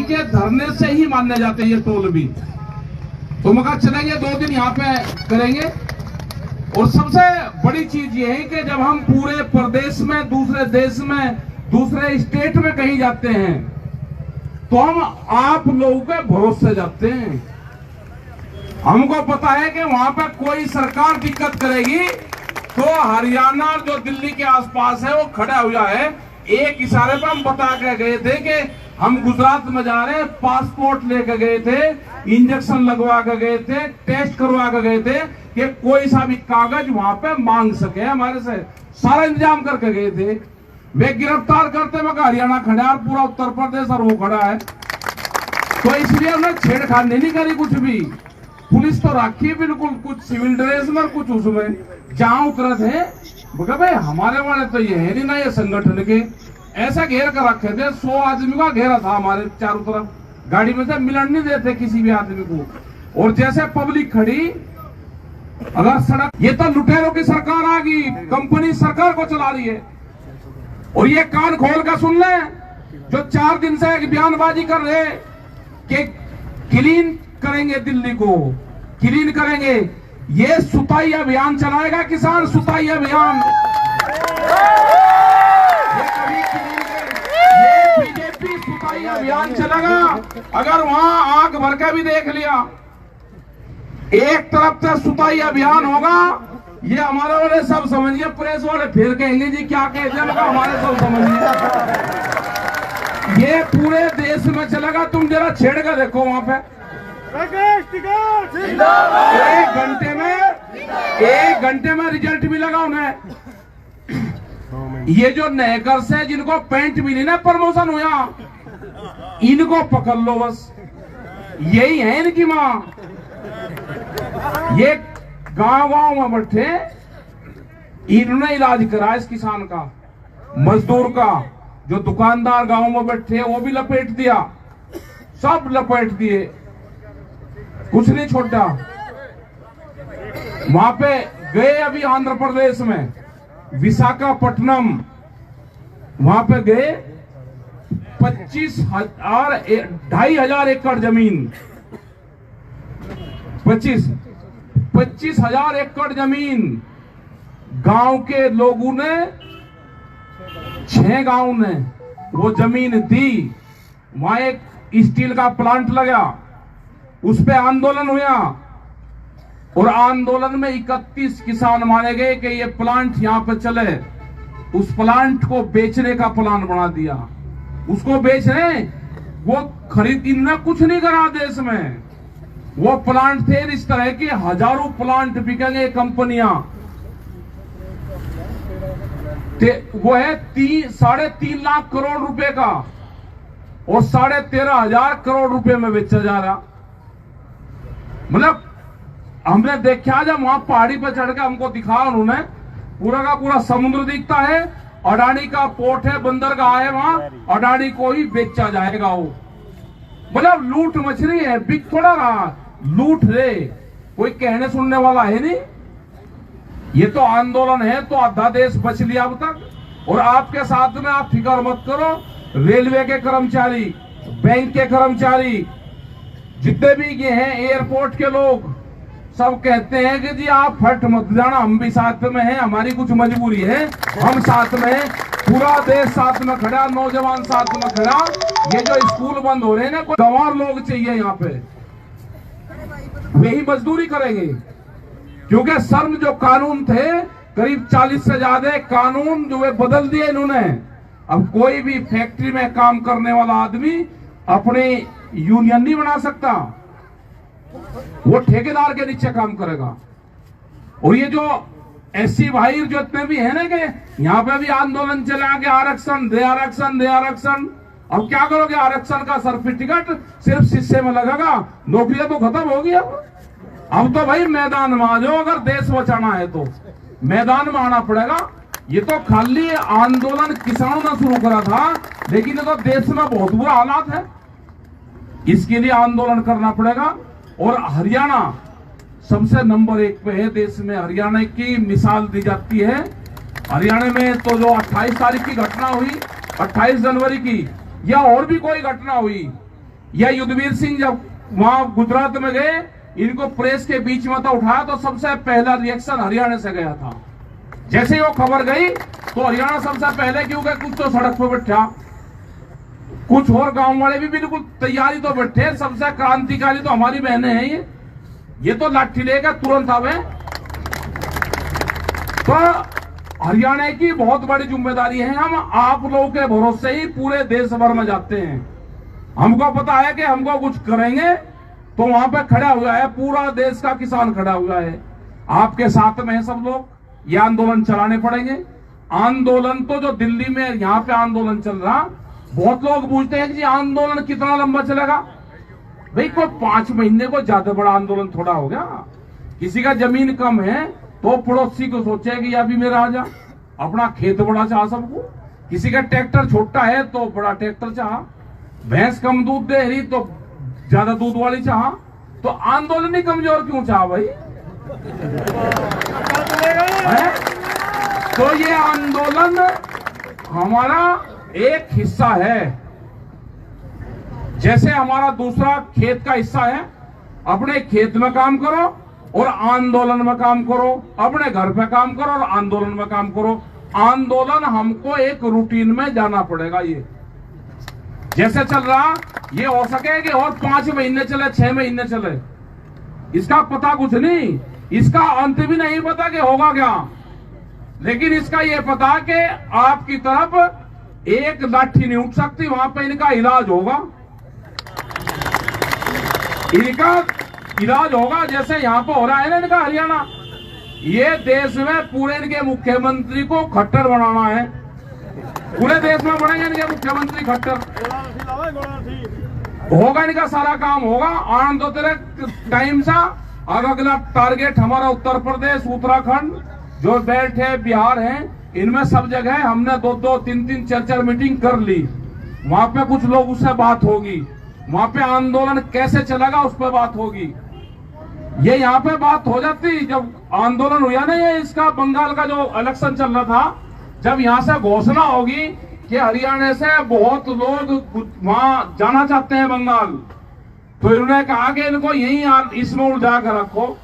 के धरने से ही मानने जाते हैं ये टोल भी। तो मगर चलेंगे 2 दिन यहाँ पे करेंगे। और सबसे बड़ी चीज ये है कि जब हम पूरे प्रदेश में, दूसरे देश में, दूसरे स्टेट में कहीं जाते हैं तो हम आप लोगों के भरोसे जाते हैं। हमको पता है कि वहां पर कोई सरकार दिक्कत करेगी तो हरियाणा जो दिल्ली के आसपास है वो खड़ा हुआ है। एक इशारे पर हम बता के गए थे कि हम गुजरात में जा रहे हैं, पासपोर्ट लेकर गए थे, इंजेक्शन लगवा कर गए थे, टेस्ट करवा कर गए थे कि कोई सा भी कागज वहां पे मांग सके हमारे से, सारा इंतजाम करके गए थे। वे गिरफ्तार करते वक्त हरियाणा खड़ा और पूरा उत्तर प्रदेश और वो खड़ा है। तो इसलिए हमने छेड़खानी नहीं करी कुछ भी। पुलिस तो राखी बिल्कुल, कुछ सिविल ड्रेस में, कुछ उसमें। जहां उतरे थे बोले भाई हमारे वाले तो ये है नहीं ना, ये संगठन के ऐसा घेर कर रखे थे। 100 आदमी का घेरा था हमारे चारों तरफ, गाड़ी में से मिलन नहीं देते किसी भी आदमी को। और जैसे पब्लिक खड़ी, अगर सड़क, ये तो लुटेरों की सरकार आ गई, कंपनी सरकार को चला रही है। और ये कान खोल कर सुन ले, जो 4 दिन से एक बयानबाजी कर रहे कि क्लीन करेंगे, दिल्ली को क्लीन करेंगे, ये सुताई अभियान चलाएगा किसान, सुताई अभियान। ये बीजेपी सुताई अभियान चलेगा। अगर वहां आंख भर के भी देख लिया, एक तरफ से सुताई अभियान होगा, ये हमारे वाले सब समझिए, प्रेस वाले फिर कहेंगे जी क्या कहते हैं, हमारे सब समझिए। ये पूरे देश में चलेगा। तुम जरा छेड़ कर देखो वहां पे, एक घंटे में रिजल्ट मिलेगा उन्हें। ये जो नेकर्स है जिनको पेंट भी नहीं ना प्रमोशन हुआ, इनको पकड़ लो बस, यही है इनकी माँ। ये गांव में बैठे, इन्होंने इलाज करा इस किसान का, मजदूर का। जो दुकानदार गांव में बैठे वो भी लपेट दिया, सब लपेट दिए, कुछ नहीं छोड़ा। वहां पे गए अभी आंध्र प्रदेश में, विशाखापट्टनम, वहां पे गए 25,000 एकड़ जमीन, 25,000 एकड़ जमीन गांव के लोगों ने, 6 गांव ने वो जमीन दी। वहां एक स्टील का प्लांट लगा, उस पे आंदोलन हुआ और आंदोलन में 31 किसान मारे गए कि ये प्लांट यहां पे चले। उस प्लांट को बेचने का प्लान बना दिया, उसको बेच रहे, वो खरीद, इन्होंने कुछ नहीं करा देश में। वो प्लांट थे इस तरह के, हजारों प्लांट बिकेंगे कंपनियां। वो है 3.5 लाख करोड़ रुपए का और 13,500 करोड़ रुपए में बेचा जा रहा। मतलब हमने देखा, जब वहां पहाड़ी पर चढ़ के हमको दिखा उन्होंने, पूरा का पूरा समुद्र दिखता है, अडानी का पोर्ट है, बंदरगाह है, वहां अडानी को ही बेचा जाएगा वो। मतलब लूट मछली है, बिक थोड़ा रहा, लूट रे, कोई कहने सुनने वाला है नहीं। ये तो आंदोलन है तो आधा देश बच लिया अब तक। और आपके साथ में आप फिक्र मत करो, रेलवे के कर्मचारी, बैंक के कर्मचारी, जितने भी ये हैं, एयरपोर्ट के लोग, सब कहते हैं कि जी आप फट मत जाना, हम भी साथ में हैं, हमारी कुछ मजबूरी है, हम साथ में हैं। पूरा देश साथ में खड़ा, नौजवान साथ में खड़ा। ये जो स्कूल बंद हो रहे हैं ना, कोई गंवार लोग चाहिए यहाँ पे, वही मजदूरी करेंगे। क्योंकि शर्म जो कानून थे, करीब 40 से ज्यादा कानून जो वे बदल दिए इन्होंने। अब कोई भी फैक्ट्री में काम करने वाला आदमी अपने यूनियन नहीं बना सकता, वो ठेकेदार के नीचे काम करेगा। और ये जो एससी भाई जो इतने भी है ना, कि यहाँ पे भी आंदोलन चला के आरक्षण दे, आरक्षण दे, आरक्षण। अब क्या करोगे, आरक्षण का सर्टिफिकेट सिर्फ शीशे में लगेगा, नौकरियां तो खत्म होगी। अब तो भाई मैदान में आ जाओ, अगर देश बचाना है तो मैदान में आना पड़ेगा। ये तो खाली आंदोलन किसानों ने शुरू करा था, लेकिन ये तो देश में बहुत बुरा हालात है, इसके लिए आंदोलन करना पड़ेगा। और हरियाणा सबसे नंबर 1 पे है देश में, हरियाणा की मिसाल दी जाती है। हरियाणा में तो जो 28 तारीख की घटना हुई, 28 जनवरी की, या और भी कोई घटना हुई, या युद्धवीर सिंह जब वहां गुजरात में गए, इनको प्रेस के बीच में तो उठाया तो सबसे पहला रिएक्शन हरियाणा से गया था। जैसे ही वो खबर गई तो हरियाणा सबसे पहले क्यों गए, कुछ तो सड़क पर बैठा, कुछ और गांव वाले भी बिल्कुल तैयारी तो बैठे, सबसे क्रांतिकारी तो हमारी बहनें हैं, ये तो लाठी लेकर तुरंत आवे। तो हरियाणा की बहुत बड़ी जिम्मेदारी है, हम आप लोगों के भरोसे ही पूरे देश भर में जाते हैं। हमको पता है कि हमको कुछ करेंगे तो वहां पे खड़ा हुआ है पूरा देश का किसान खड़ा हुआ है, आपके साथ में है सब लोग। ये आंदोलन चलाने पड़ेंगे। आंदोलन तो जो दिल्ली में यहाँ पे आंदोलन चल रहा, बहुत लोग पूछते हैं कि आंदोलन कितना लंबा चलेगा। भाई कोई 5 महीने को ज्यादा बड़ा आंदोलन थोड़ा हो गया। किसी का जमीन कम है तो पड़ोसी को सोचे कि या भी मेरा आ जा, अपना खेत बड़ा चाह सबको। किसी का ट्रैक्टर छोटा है तो बड़ा ट्रैक्टर चाह, भैंस कम दूध दे रही तो ज्यादा दूध वाली चाह। तो आंदोलन ही कमजोर क्यों चाह भाई है? तो ये आंदोलन हमारा एक हिस्सा है, जैसे हमारा दूसरा खेत का हिस्सा है। अपने खेत में काम करो और आंदोलन में काम करो, अपने घर पे काम करो और आंदोलन में काम करो। आंदोलन हमको एक रूटीन में जाना पड़ेगा। ये जैसे चल रहा, ये हो सके कि और 5 महीने चले, 6 महीने चले, इसका पता कुछ नहीं, इसका अंत भी नहीं पता कि होगा क्या। लेकिन इसका ये पता कि आपकी तरफ एक लाठी नहीं उठ सकती, वहां पे इनका इलाज होगा, इनका इलाज होगा। जैसे यहाँ पे हो रहा है ना इनका हरियाणा, ये देश में पूरे इनके मुख्यमंत्री को खट्टर बनाना है। पूरे देश में बनेंगे इनके मुख्यमंत्री खट्टर, होगा इनका सारा काम होगा। आनंद दो तेरे टाइम सा अगला टारगेट हमारा उत्तर प्रदेश, उत्तराखंड, जो बेल्ट है, बिहार है, इनमें सब जगह हमने 2-2, 3-3, 4-4 मीटिंग कर ली। वहां पे कुछ लोग उससे बात होगी, वहां पे आंदोलन कैसे चलेगा उस पर बात होगी। ये यहाँ पे बात हो जाती जब आंदोलन हुआ ना, ये इसका बंगाल का जो इलेक्शन चल रहा था, जब यहाँ से घोषणा होगी कि हरियाणा से बहुत लोग वहां जाना चाहते हैं बंगाल, तो इन्होंने कहा कि इनको यही इसमें उलझा कर रखो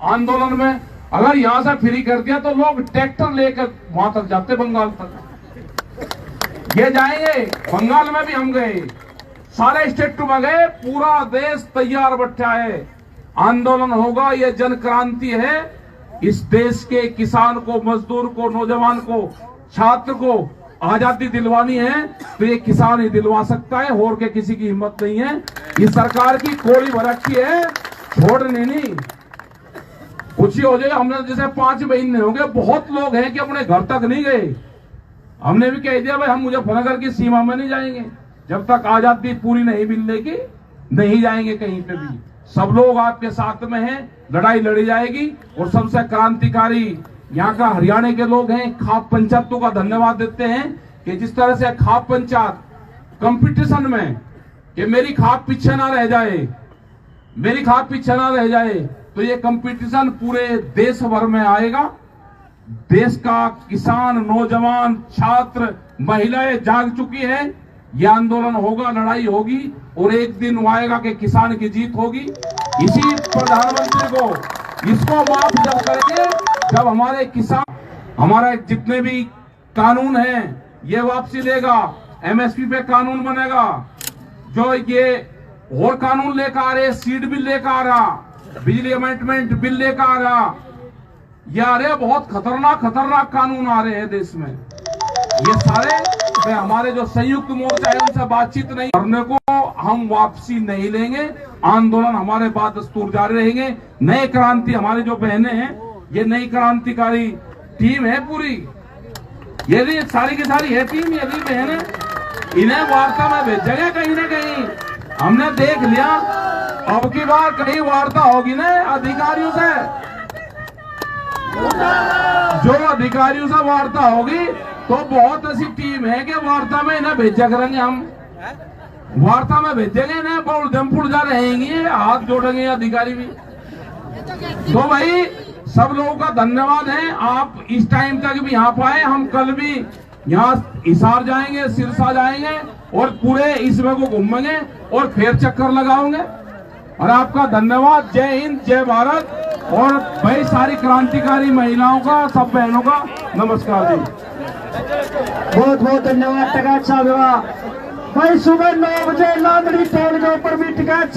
आंदोलन में। अगर यहां से फ्री कर दिया तो लोग ट्रैक्टर लेकर वहां तक जाते, बंगाल तक ये जाएंगे। बंगाल में भी हम गए, सारे स्टेट में गए, पूरा देश तैयार बैठा है। आंदोलन होगा, ये जन क्रांति है। इस देश के किसान को, मजदूर को, नौजवान को, छात्र को आजादी दिलवानी है तो ये किसान ही दिलवा सकता है, और के किसी की हिम्मत नहीं है। इस सरकार की कोड़ी भर रखी है, छोड़नी नहीं। कुछ ही हो जाए, हमने जैसे 5 महीने हो गए, बहुत लोग हैं कि अपने घर तक नहीं गए। हमने भी कह दिया भाई हम मुजफ्फरनगर की सीमा में नहीं जाएंगे, जब तक आजादी पूरी नहीं मिलने की नहीं जाएंगे कहीं पे भी। सब लोग आपके साथ में हैं, लड़ाई लड़ी जाएगी। और सबसे क्रांतिकारी यहाँ का हरियाणा के लोग हैं, खाप पंचायतों का धन्यवाद देते हैं कि जिस तरह से खाप पंचायत कंपटीशन में कि मेरी खाप पीछे ना रह जाए, मेरी खाप पीछे ना रह जाए, तो ये कंपटीशन पूरे देश भर में आएगा। देश का किसान, नौजवान, छात्र, महिलाएं जाग चुकी है। ये आंदोलन होगा, लड़ाई होगी, और एक दिन वो आएगा कि किसान की जीत होगी। इसी प्रधानमंत्री को इसको माफ जब करेंगे जब हमारे किसान, हमारे जितने भी कानून हैं ये वापसी लेगा, एमएसपी पे कानून बनेगा, जो ये और कानून लेकर आ रहे, सीड बिल लेकर आ रहा, बिजली अमेंडमेंट बिल लेकर आ रहा, ये आ रहे बहुत खतरनाक कानून आ रहे हैं देश में। ये सारे हमारे जो संयुक्त मोर्चा है उनसे बातचीत नहीं करने को हम वापसी नहीं लेंगे। आंदोलन हमारे बाद दस्तूर जारी रहेंगे। नए क्रांति हमारे जो बहनें हैं, ये नई क्रांतिकारी टीम है पूरी, ये सारी की सारी है टीम, ये भी बहनें, इन्हें वार्ता में भेजेंगे कहीं ना कहीं। हमने देख लिया, अब की बार कहीं वार्ता होगी ना अधिकारियों से, जो अधिकारियों से वार्ता होगी तो बहुत ऐसी टीम है कि वार्ता में इन्हें भेजा करेंगे। हम वार्ता में भेजेंगे इन्हें, बहुत जमपुर जा रहेंगे, हाथ जोड़ेंगे अधिकारी भी। तो भाई सब लोगों का धन्यवाद है, आप इस टाइम तक भी यहाँ पाए। हम कल भी यहाँ हिसार जाएंगे, सिरसा जाएंगे और पूरे इसमें को घूमेंगे और फिर चक्कर लगाओगे। और आपका धन्यवाद। जय हिंद, जय भारत। और भाई सारी क्रांतिकारी महिलाओं का, सब बहनों का नमस्कार जी। बहुत बहुत धन्यवाद टिकैत साहब। भाई सुबह 9 बजे लादड़ी टोल के ऊपर भी टिकैत